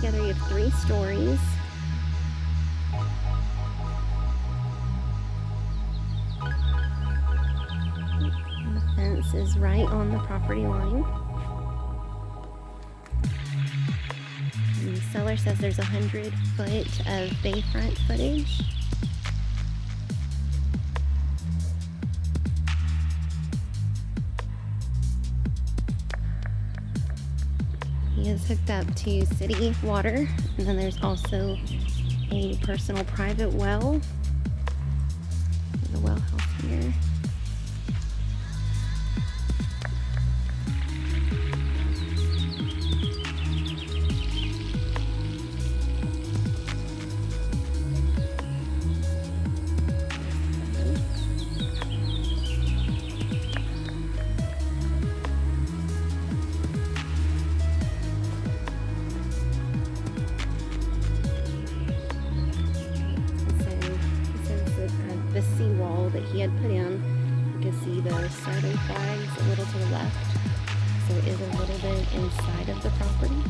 together. You have 3 stories. And the fence is right on the property line. And the seller says there's 100 foot of bayfront footage. He is hooked up to city water, and then there's also a personal private well. The well house here. The seawall that he had put in, you can see the southern flags a little to the left, so it is a little bit inside of the property.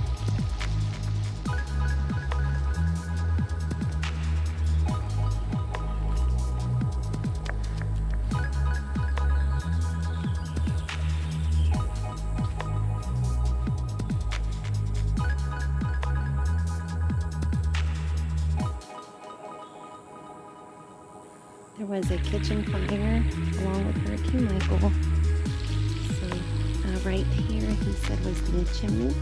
There was a kitchen fire along with Hurricane Michael. So right here he said was the chimney.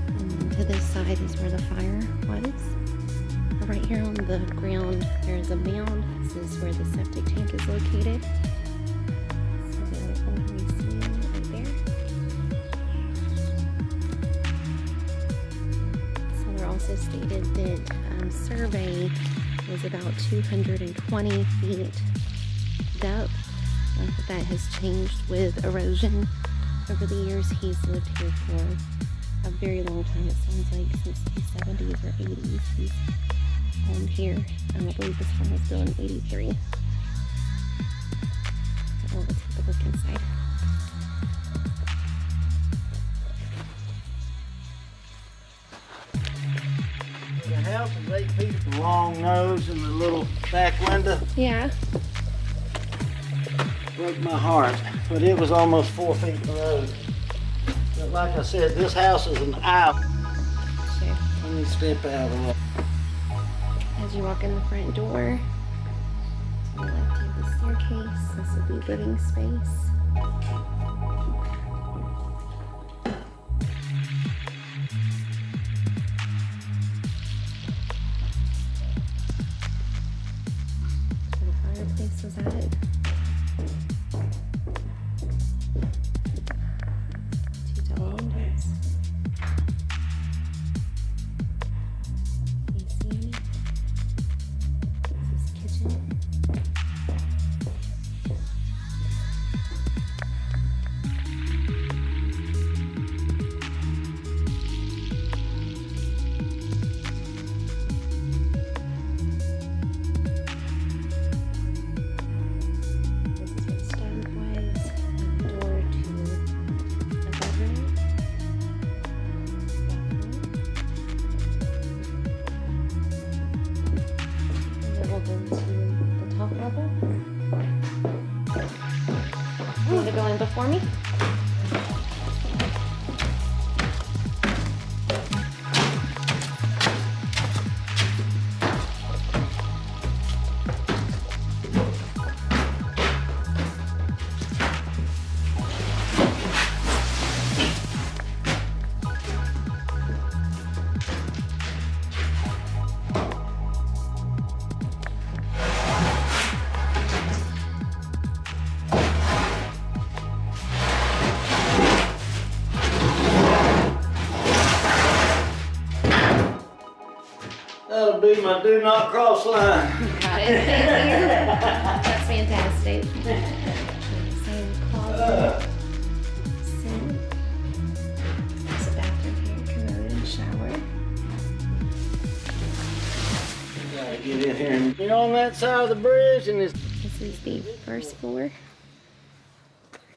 And then to this side is where the fire was. Right here on the ground there is a mound. This is where the septic tank is located. So the old museum right there. Seller also stated that survey was about 220 feet depth. But that has changed with erosion over the years. He's lived here for a very long time. It sounds like since the 70s or 80s he's owned here. And I believe this one was built in 83. So let's take a look inside. The house is 8 feet. The long nose and the little back window. Yeah. Broke my heart, but it was almost 4 feet below. But like I said, this house is an aisle. Sure. Let me step out of the way. As you walk in the front door, to the left you have the staircase. This will be living space. Where the fireplace was at. You want to go in before me? That'll be my do not cross line. Got it. Thank you. That's fantastic. Same closet. Sink. There's a bathroom here, commode, and shower. Gotta get in here and get on that side of the bridge, and this This is the first floor.